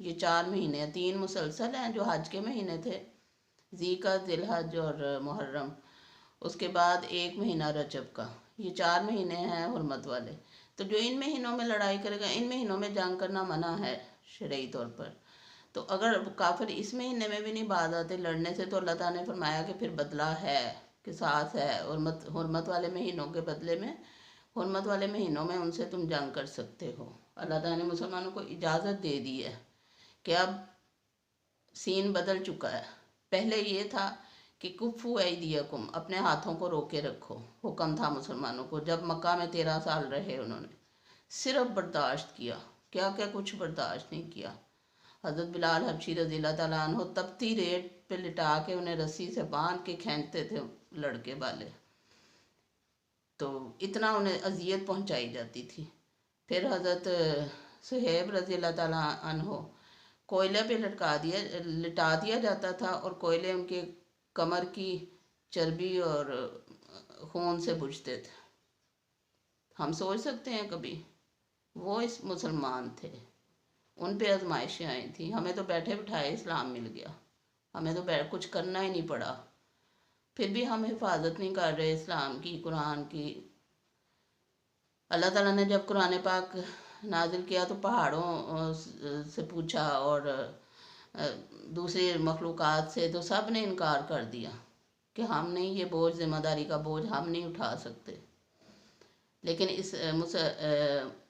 یہ 4 مہینے ہیں، 3 مسلسل ہیں جو حج کے مہینے تھے، ذی کا، ذی الحج اور محرم، اس کے بعد 1 مہینہ رجب کا، یہ 4 مہینے ہیں حرمت والے۔ تو جو ان مہینوں میں لڑائی کرے گا، ان مہینوں میں جنگ کرنا منع ہے شرعی طور پر۔ تو اگر کافر اس مہینے میں بھی نہیں باز آتے لڑنے سے، تو اللہ تعالیٰ نے فرمایا کہ پھر بدلہ ہے، قصاص ہے، حرمت والے مہینوں کے بدلے میں، حرمت والے مہینوں میں ان سے تم جنگ کر سکتے ہو۔ اللہ تعالیٰ نے مسلمانوں کو اجازت دے دی ہے کہ اب سین بدل چکا ہے۔ پہلے یہ تھا کہ کفو ایدیکم، اپنے ہاتھوں کو روکے رکھو، حکم تھا مسلمانوں کو۔ جب مکہ میں 13 سال رہے انہوں نے صرف برداشت کیا، کیا کچھ برداشت نہیں کیا۔ حضرت بلال حبشی رضی اللہ تعالیٰ عنہ تپتی ریت پہ لٹا کے انہیں رسی سے باندھ کے کھینچتے تھے لڑکے والے، تو اتنا انہیں اذیت پہنچائی جاتی تھی۔ پھر حضرت صہیب رضی اللہ تعالیٰ عنہ کوئلے پہ لٹا دیا جاتا تھا، اور کوئلے ان کے کمر کی چربی اور خون سے بجھتے تھے۔ ہم سوچ سکتے ہیں کبھی؟ وہ اس مسلمان تھے، ان پہ آزمائشیں آئی تھیں، ہمیں تو بیٹھے بٹھائے اسلام مل گیا، ہمیں تو کچھ کرنا ہی نہیں پڑا، پھر بھی ہم حفاظت نہیں کر رہے اسلام کی، قرآن کی۔ اللہ تعالیٰ نے جب قرآن پاک نازل کیا تو پہاڑوں سے پوچھا اور دوسری مخلوقات سے، تو سب نے انکار کر دیا کہ ہم نہیں، یہ بوجھ، ذمہ داری کا بوجھ ہم نہیں اٹھا سکتے۔ لیکن اس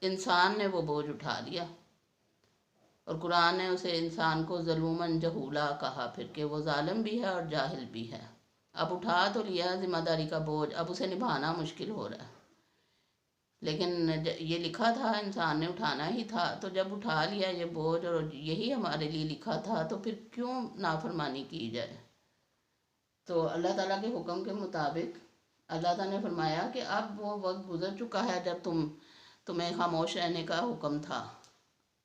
انسان نے وہ بوجھ اٹھا لیا، اور قرآن نے اسے انسان کو ظلوماً جہولا کہا پھر، کہ وہ ظالم بھی ہے اور جاہل بھی ہے۔ اب اٹھا تو لیا ذمہ داری کا بوجھ، اب اسے نبھانا مشکل ہو رہا ہے، لیکن یہ لکھا تھا انسان نے اٹھانا ہی تھا، تو جب اٹھا لیا یہ بوجھ اور یہی ہمارے لیے لکھا تھا، تو پھر کیوں نافرمانی کی جائے؟ تو اللہ تعالیٰ کے حکم کے مطابق اللہ تعالیٰ نے فرمایا کہ اب وہ وقت گزر چکا ہے جب تمہیں خاموش رہنے کا حکم تھا۔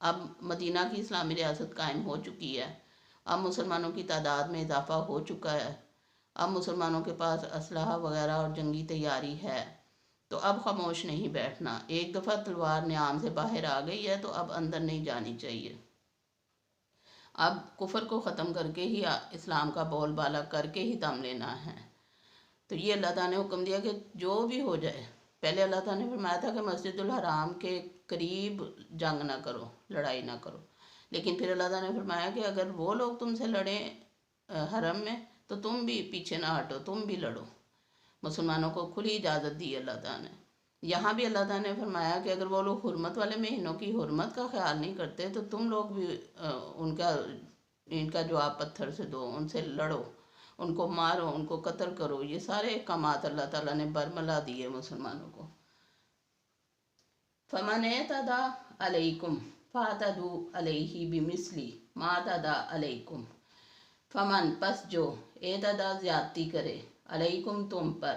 اب مدینہ کی اسلامی ریاست قائم ہو چکی ہے، اب مسلمانوں کی تعداد میں اضافہ ہو چکا ہے، اب مسلمانوں کے پاس اسلحہ وغیرہ اور جنگی تیاری ہے، تو اب خاموش نہیں بیٹھنا۔ ایک دفعہ تلوار نیام سے باہر آ گئی ہے تو اب اندر نہیں جانی چاہیے، اب کفر کو ختم کر کے ہی، اسلام کا بول بالا کر کے ہی دم لینا ہے۔ تو یہ اللہ تعالیٰ نے حکم دیا کہ جو بھی ہو جائے، پہلے اللہ تعالیٰ نے فرمایا تھا کہ مسجد الحرام کے قریب جنگ نہ کرو، لڑائی نہ کرو، لیکن پھر اللہ تعالیٰ نے فرمایا کہ اگر وہ لوگ تم سے لڑیں حرم میں، تو تم بھی پیچھے نہ ہٹو، تم بھی لڑو۔ مسلمانوں کو کھلی اجازت دی اللہ تعالیٰ نے۔ یہاں بھی اللہ تعالیٰ نے فرمایا کہ اگر وہ لوگ حرمت والے مہینوں کی حرمت کا خیال نہیں کرتے، تو تم لوگ بھی ان کا جواب پتھر سے دو، ان سے لڑو، ان کو مارو، ان کو قتل کرو۔ یہ سارے احکامات اللہ تعالیٰ نے برملا دیے مسلمانوں کو۔ فَمَنِ اعْتَدَىٰ عَلَيْكُمْ فَاعْتَدُوا عَلَيْهِ بِمِثْلِ مَا اعْتَدَىٰ عَلَيْكُمْ۔ فمن، پس جو، اعتدا زیادتی کرے، علیکم تم پر،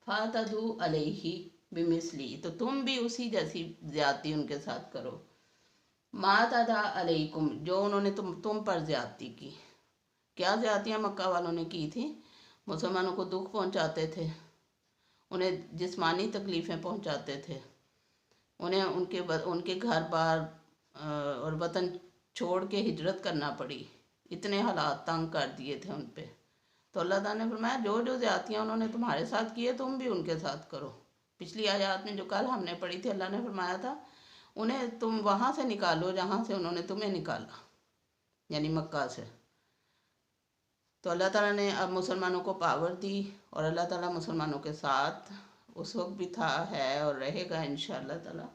فاعتدوا علیہ بمثلی، تو تم بھی اسی جیسی زیادتی ان کے ساتھ کرو، ما اعتدى علیکم، جو انہوں نے تم پر زیادتی کی۔ کیا زیادتیاں مکہ والوں نے کی تھی؟ مسلمانوں کو دکھ پہنچاتے تھے، انہیں جسمانی تکلیفیں پہنچاتے تھے، انہیں ان کے گھر بار اور وطن چھوڑ کے ہجرت کرنا پڑی، اتنے حالات تنگ کر دیے تھے ان پہ۔ تو اللہ تعالیٰ نے فرمایا جو جو زیادتیاں انہوں نے تمہارے ساتھ کی ہے، تم بھی ان کے ساتھ کرو۔ پچھلی آیات میں جو کل ہم نے پڑھی تھی، اللہ نے فرمایا تھا انہیں تم وہاں سے نکالو جہاں سے انہوں نے تمہیں نکالا، یعنی مکہ سے۔ تو اللہ تعالیٰ نے اب مسلمانوں کو پاور دی، اور اللہ تعالیٰ مسلمانوں کے ساتھ اس وقت بھی تھا، ہے اور رہے گا انشاءاللہ تعالیٰ۔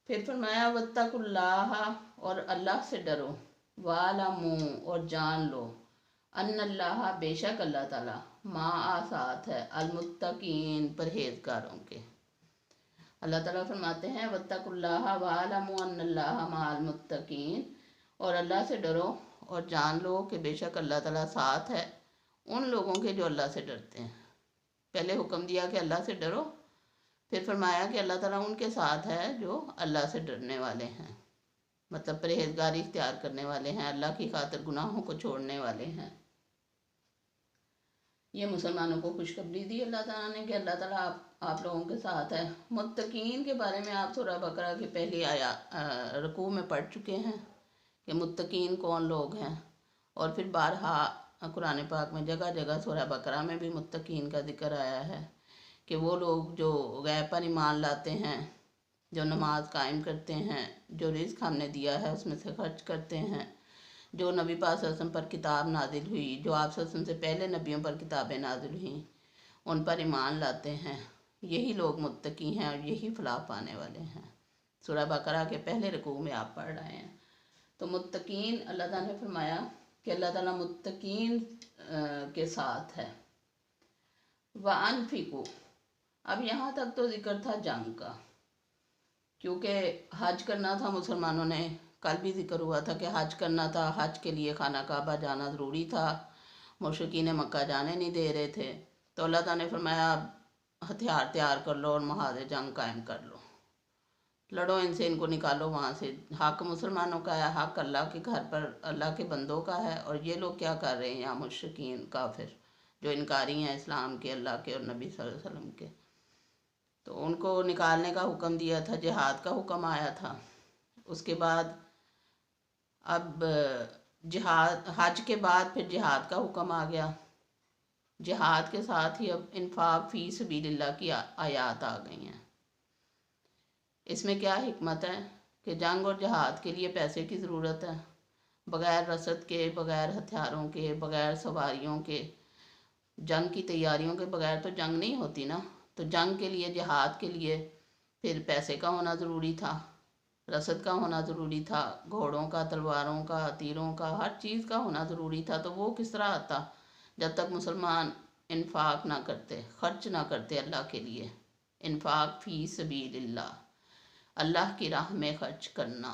پھر فرمایا وَاتَّقُوا اللَّهَ، اور اللہ سے ڈرو، وَاعْلَمُوا، اور جان لو، ان اللہ، بے شک اللہ تعالیٰ، مع، ساتھ ہے، المتقین، پرہیزگاروں کے۔ اللہ تعالیٰ فرماتے ہیں وَاتَّقُوا اللَّهَ وَاعْلَمُوا ان اللہ مع المتقین، اور اللہ سے ڈرو اور جان لو کہ بے شک اللہ تعالیٰ ساتھ ہے ان لوگوں کے جو اللہ سے ڈرتے ہیں۔ پہلے حکم دیا کہ اللہ سے ڈرو، پھر فرمایا کہ اللہ تعالیٰ ان کے ساتھ ہے جو اللہ سے ڈرنے والے ہیں، مطلب پرہیزگاری اختیار کرنے والے ہیں، اللہ کی خاطر گناہوں کو چھوڑنے والے ہیں۔ یہ مسلمانوں کو خوشخبری دی اللہ تعالیٰ نے کہ اللہ تعالیٰ آپ لوگوں کے ساتھ ہے۔ متقین کے بارے میں آپ سورہ بقرہ کی پہلی رکوع میں پڑھ چکے ہیں کہ متقین کون لوگ ہیں، اور پھر بارہا قرآن پاک میں جگہ جگہ سورہ بقرہ میں بھی متقین کا ذکر آیا ہے کہ وہ لوگ جو غیب پر ایمان لاتے ہیں، جو نماز قائم کرتے ہیں، جو رزق ہم نے دیا ہے اس میں سے خرچ کرتے ہیں، جو نبی پاک صلی اللہ علیہ وسلم پر کتاب نازل ہوئی، جو آپ صلی اللہ علیہ وسلم سے پہلے نبیوں پر کتابیں نازل ہوئیں، ان پر ایمان لاتے ہیں، یہی لوگ متقی ہیں اور یہی فلاح پانے والے ہیں۔ سورہ بقرہ کے پہلے رکوع میں آپ پڑھ رہے ہیں۔ تو متقین، اللہ تعالیٰ نے فرمایا کہ اللہ تعالیٰ متقین کے ساتھ ہے۔ وَأَنفِقُوا، اب یہاں تک تو ذکر تھا جنگ کا، کیونکہ حج کرنا تھا مسلمانوں نے، کل بھی ذکر ہوا تھا کہ حج کرنا تھا، حج کے لیے خانہ کعبہ جانا ضروری تھا، مشرکین مکہ جانے نہیں دے رہے تھے، تو اللہ تعالیٰ نے فرمایا اب ہتھیار تیار کر لو اور محاذ جنگ قائم کر لو، لڑو ان سے، ان کو نکالو وہاں سے۔ حق مسلمانوں کا ہے، حق اللہ کے گھر پر اللہ کے بندوں کا ہے، اور یہ لوگ کیا کر رہے ہیں یہاں، مشرکین کافر جو انکاری ہیں اسلام کے، اللہ کے اور نبی صلی اللہ علیہ وسلم کے، تو ان کو نکالنے کا حکم دیا تھا، جہاد کا حکم آیا تھا۔ اس کے بعد اب جہاد، حج کے بعد پھر جہاد کا حکم آ گیا، جہاد کے ساتھ ہی اب انفاق فی سبیل اللہ کی آیات آ گئی ہیں۔ اس میں کیا حکمت ہے کہ جنگ اور جہاد کے لیے پیسے کی ضرورت ہے، بغیر رسد کے، بغیر ہتھیاروں کے، بغیر سواریوں کے، جنگ کی تیاریوں کے بغیر تو جنگ نہیں ہوتی نا، تو جنگ کے لیے، جہاد کے لیے پھر پیسے کا ہونا ضروری تھا، رسد کا ہونا ضروری تھا، گھوڑوں کا، تلواروں کا، تیروں کا، ہر چیز کا ہونا ضروری تھا۔ تو وہ کس طرح آتا جب تک مسلمان انفاق نہ کرتے، خرچ نہ کرتے اللہ کے لیے۔ انفاق فی سبیل اللہ، اللہ کی راہ میں خرچ کرنا،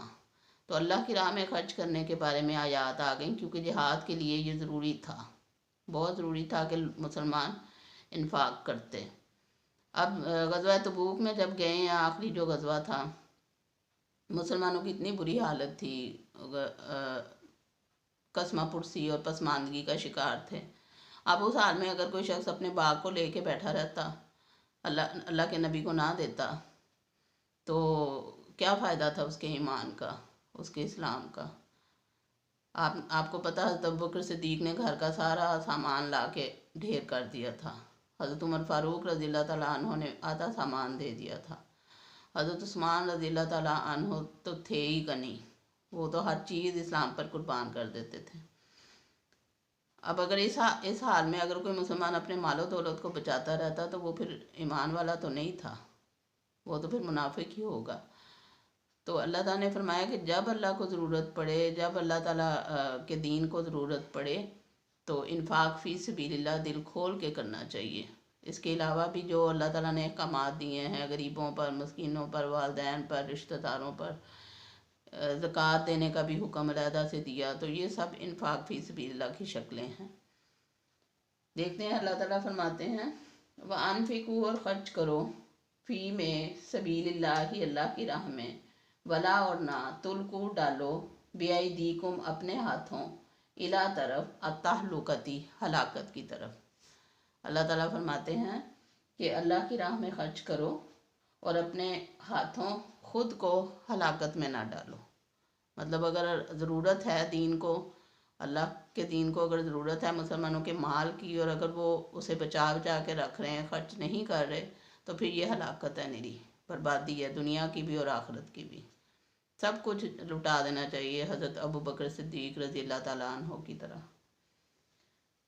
تو اللہ کی راہ میں خرچ کرنے کے بارے میں آیات آ گئیں، کیونکہ جہاد کے لیے یہ ضروری تھا، بہت ضروری تھا کہ مسلمان انفاق کرتے۔ اب غزوہ تبوک میں جب گئے ہیں، آخری جو غزوہ تھا، مسلمانوں کی اتنی بری حالت تھی، قسمہ پرسی اور پسماندگی کا شکار تھے۔ اب اس حال میں اگر کوئی شخص اپنے باغ کو لے کے بیٹھا رہتا، اللہ کے نبی کو نہ دیتا، تو کیا فائدہ تھا اس کے ایمان کا، اس کے اسلام کا؟ آپ کو پتہ، حضرت ابوبکر صدیق نے گھر کا سارا سامان لا کے ڈھیر کر دیا تھا، حضرت عمر فاروق رضی اللہ تعالیٰ عنہ نے آدھا سامان دے دیا تھا، حضرت عثمان رضی اللہ تعالیٰ عنہ تو تھے ہی غنی، وہ تو ہر چیز اسلام پر قربان کر دیتے تھے۔ اب اگر اس حال میں اگر کوئی مسلمان اپنے مال و دولت کو بچاتا رہتا تو وہ پھر ایمان والا تو نہیں تھا، وہ تو پھر منافق ہی ہوگا۔ تو اللہ تعالیٰ نے فرمایا کہ جب اللہ کو ضرورت پڑے، جب اللہ تعالیٰ کے دین کو ضرورت پڑے، تو انفاق فی سبیل اللہ دل کھول کے کرنا چاہیے۔ اس کے علاوہ بھی جو اللہ تعالیٰ نے احکامات دیے ہیں، غریبوں پر، مسکینوں پر، والدین پر، رشتہ داروں پر، زکوٰۃ دینے کا بھی حکم علیحدہ سے دیا، تو یہ سب انفاق فی سبیل اللہ کی شکلیں ہیں۔ دیکھتے ہیں اللہ تعالیٰ فرماتے ہیں وَأَنفِقُوا، اور خرچ کرو، فی میں، سبیل اللہ، اللہ کی راہ میں، ولا اور نہ، تلقوا ڈالو، بِأَیْدِیکُم اپنے ہاتھوں، اِلیٰ طرف، التہلکۃ ہلاکت کی طرف۔ اللہ تعالیٰ فرماتے ہیں کہ اللہ کی راہ میں خرچ کرو اور اپنے ہاتھوں خود کو ہلاکت میں نہ ڈالو۔ مطلب اگر ضرورت ہے دین کو، اللہ کے دین کو اگر ضرورت ہے مسلمانوں کے مال کی، اور اگر وہ اسے بچا کے رکھ رہے ہیں، خرچ نہیں کر رہے، تو پھر یہ ہلاکت ہے، نری بربادی ہے، دنیا کی بھی اور آخرت کی بھی، سب کچھ لٹا دینا چاہیے، حضرت ابوبکر صدیق رضی اللہ تعالیٰ عنہ کی طرح۔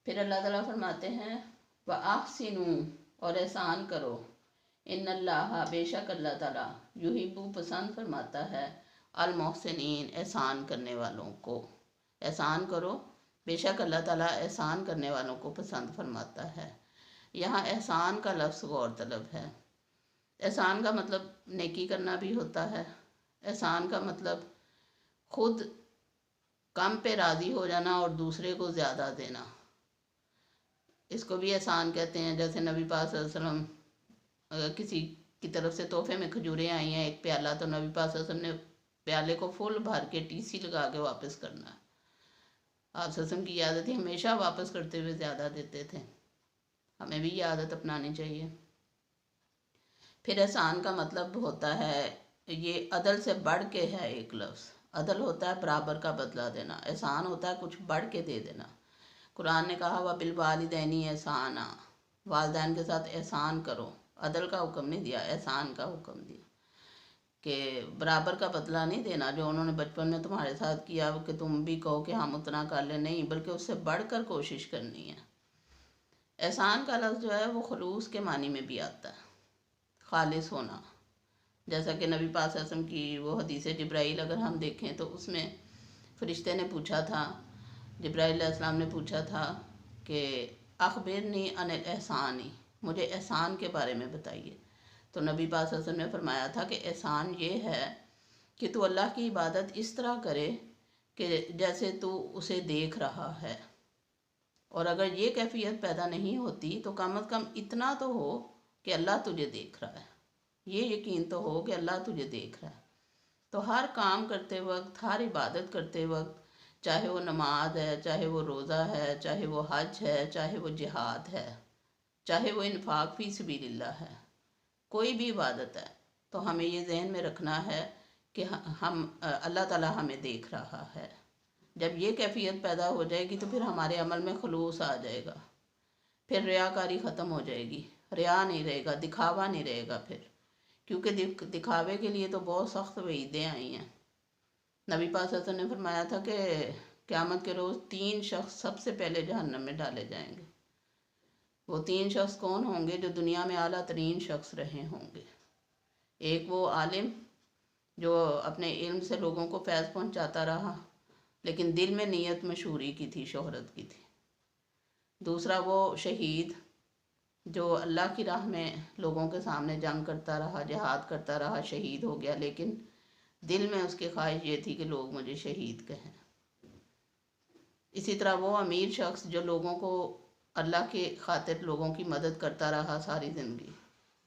پھر اللہ تعالیٰ فرماتے ہیں وَأَحْسِنُوا، اور احسان کرو، ان اللہ، بے شک اللہ تعالیٰ، یحب، پسند فرماتا ہے، المحسنین، احسان کرنے والوں کو۔ احسان کرو، بے شک اللہ تعالیٰ احسان کرنے والوں کو پسند فرماتا ہے۔ یہاں احسان کا لفظ غور طلب ہے۔ احسان کا مطلب نیکی کرنا بھی ہوتا ہے، احسان کا مطلب خود کم پہ راضی ہو جانا اور دوسرے کو زیادہ دینا، اس کو بھی احسان کہتے ہیں۔ جیسے نبی پاک صلی اللہ علیہ وسلم، اگر کسی کی طرف سے تحفے میں کھجوریں آئی ہیں ایک پیالہ، تو نبی پاک صلی اللہ علیہ وسلم نے پیالے کو فل بھر کے ٹیسی لگا کے واپس کرنا ہے۔ آپ صلی اللہ علیہ وسلم کی عادت ہی ہمیشہ واپس کرتے ہوئے زیادہ دیتے تھے، ہمیں بھی یہ عادت اپنانی چاہیے۔ پھر احسان کا مطلب ہوتا ہے، یہ عدل سے بڑھ کے ہے ایک لفظ، عدل ہوتا ہے برابر کا بدلہ دینا، احسان ہوتا ہے کچھ بڑھ کے دے دینا۔ قرآن نے کہا وَبِالْوَالِدَيْنِ احسانا، والدین کے ساتھ احسان کرو، عدل کا حکم نہیں دیا، احسان کا حکم دیا کہ برابر کا بدلہ نہیں دینا جو انہوں نے بچپن میں تمہارے ساتھ کیا کہ تم بھی کہو کہ ہم اتنا کر لیں، نہیں بلکہ اس سے بڑھ کر کوشش کرنی ہے۔ احسان کا لفظ جو ہے وہ خلوص کے معنی میں بھی آتا ہے، خالص ہونا، جیسا کہ نبی پاک صلی اللہ علیہ وسلم کی وہ حدیث جبرائیل اگر ہم دیکھیں تو اس میں فرشتے نے پوچھا تھا، جبرائیل علیہ السلام نے پوچھا تھا کہ اخبرنی عن الاحسانی، مجھے احسان کے بارے میں بتائیے، تو نبی پاک صلی اللہ علیہ وسلم نے فرمایا تھا کہ احسان یہ ہے کہ تو اللہ کی عبادت اس طرح کرے کہ جیسے تو اسے دیکھ رہا ہے، اور اگر یہ کیفیت پیدا نہیں ہوتی تو کم از کم اتنا تو ہو کہ اللہ تجھے دیکھ رہا ہے، یہ یقین تو ہو کہ اللہ تجھے دیکھ رہا ہے۔ تو ہر کام کرتے وقت، ہر عبادت کرتے وقت، چاہے وہ نماز ہے، چاہے وہ روزہ ہے، چاہے وہ حج ہے، چاہے وہ جہاد ہے، چاہے وہ انفاق فی سبیل اللہ ہے، کوئی بھی عبادت ہے، تو ہمیں یہ ذہن میں رکھنا ہے کہ ہم اللہ تعالیٰ ہمیں دیکھ رہا ہے۔ جب یہ کیفیت پیدا ہو جائے گی تو پھر ہمارے عمل میں خلوص آ جائے گا، پھر ریاکاری ختم ہو جائے گی، ریا نہیں رہے گا، دکھاوا نہیں رہے گا پھر، کیونکہ دکھاوے کے لیے تو بہت سخت وعیدیں آئی ہیں۔ نبی پاک صلی اللہ علیہ وسلم نے فرمایا تھا کہ قیامت کے روز 3 شخص سب سے پہلے جہنم میں ڈالے جائیں گے۔ وہ 3 شخص کون ہوں گے؟ جو دنیا میں اعلیٰ ترین شخص رہے ہوں گے۔ ایک وہ عالم جو اپنے علم سے لوگوں کو فیض پہنچاتا رہا لیکن دل میں نیت مشہوری کی تھی، شہرت کی تھی۔ دوسرا وہ شہید جو اللہ کی راہ میں لوگوں کے سامنے جنگ کرتا رہا، جہاد کرتا رہا، شہید ہو گیا، لیکن دل میں اس کی خواہش یہ تھی کہ لوگ مجھے شہید کہیں۔ اسی طرح وہ امیر شخص جو لوگوں کو اللہ کے خاطر لوگوں کی مدد کرتا رہا ساری زندگی،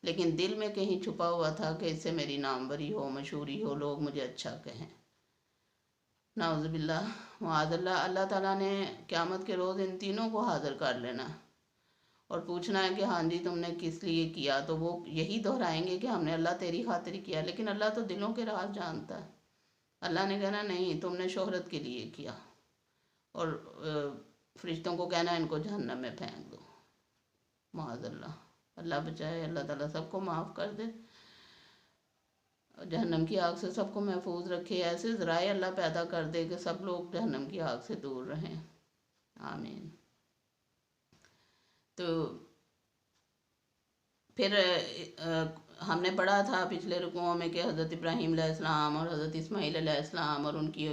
لیکن دل میں کہیں چھپا ہوا تھا کہ اس سے میری ناموری ہو، مشہوری ہو، لوگ مجھے اچھا کہیں۔ نعوذ باللہ، معاذ اللہ۔ اللہ تعالیٰ نے قیامت کے روز ان تینوں کو حاضر کر لینا اور پوچھنا ہے کہ ہاں جی تم نے کس لیے کیا، تو وہ یہی دہرائیں گے کہ ہم نے اللہ تیری خاطر ہی کیا، لیکن اللہ تو دلوں کے راز جانتا ہے۔ اللہ نے کہنا نہیں، تم نے شہرت کے لیے کیا، اور فرشتوں کو کہنا ان کو جہنم میں پھینک دو، معاذ اللہ۔ اللہ بچائے، اللہ تعالیٰ سب کو معاف کر دے، جہنم کی آگ سے سب کو محفوظ رکھے، ایسے ذرائع اللہ پیدا کر دے کہ سب لوگ جہنم کی آگ سے دور رہیں، آمین۔ تو پھر ہم نے پڑھا تھا پچھلے رکوعوں میں کہ حضرت ابراہیم علیہ السلام اور حضرت اسماعیل علیہ السلام اور ان کی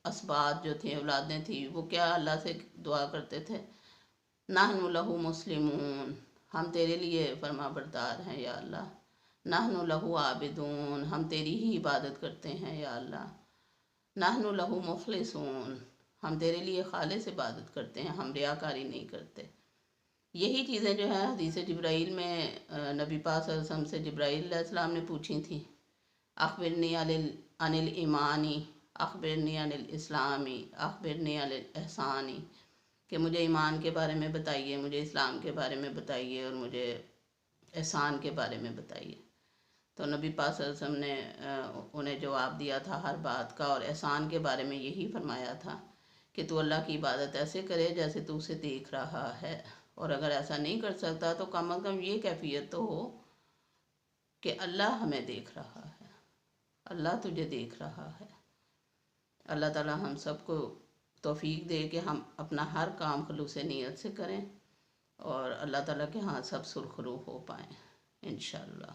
اسباط جو تھے، اولادیں تھیں، وہ کیا اللہ سے دعا کرتے تھے، نحن لہ مسلمون، ہم تیرے لیے فرما بردار ہیں یا اللہ، نحن لہ عابدون، ہم تیری ہی عبادت کرتے ہیں یا اللہ، نحن لہ مخلصون، ہم تیرے لیے خالص عبادت کرتے ہیں، ہم ریاکاری نہیں کرتے۔ یہی چیزیں جو ہیں حدیث جبرائیل میں نبی پاک صلی اللہ علیہ وسلم سے جبرائیل علیہ السلام نے پوچھی تھیں، اخبرنی عن الایمانی، اخبرنی عن الاسلامی، اخبرنی عن الاحسانی، کہ مجھے ایمان کے بارے میں بتائیے، مجھے اسلام کے بارے میں بتائیے، اور مجھے احسان کے بارے میں بتائیے۔ تو نبی پاک صلی اللہ علیہ وسلم نے انہیں جواب دیا تھا ہر بات کا، اور احسان کے بارے میں یہی فرمایا تھا کہ تو اللہ کی عبادت ایسے کرے جیسے تو اسے دیکھ رہا ہے، اور اگر ایسا نہیں کر سکتا تو کم از کم یہ کیفیت تو ہو کہ اللہ ہمیں دیکھ رہا ہے، اللہ تجھے دیکھ رہا ہے۔ اللہ تعالیٰ ہم سب کو توفیق دے کہ ہم اپنا ہر کام خلوص نیت سے کریں اور اللہ تعالیٰ کے ہاں سب سرخرو ہو پائیں انشاءاللہ۔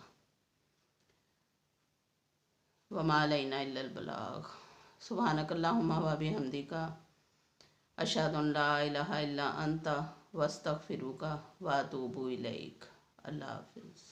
وما علینا الا البلاغ، سبحانک اللہم و بحمدک، اشہد ان لا الہ الا انت واستغفرک واتوب الیک۔ اللہ حافظ۔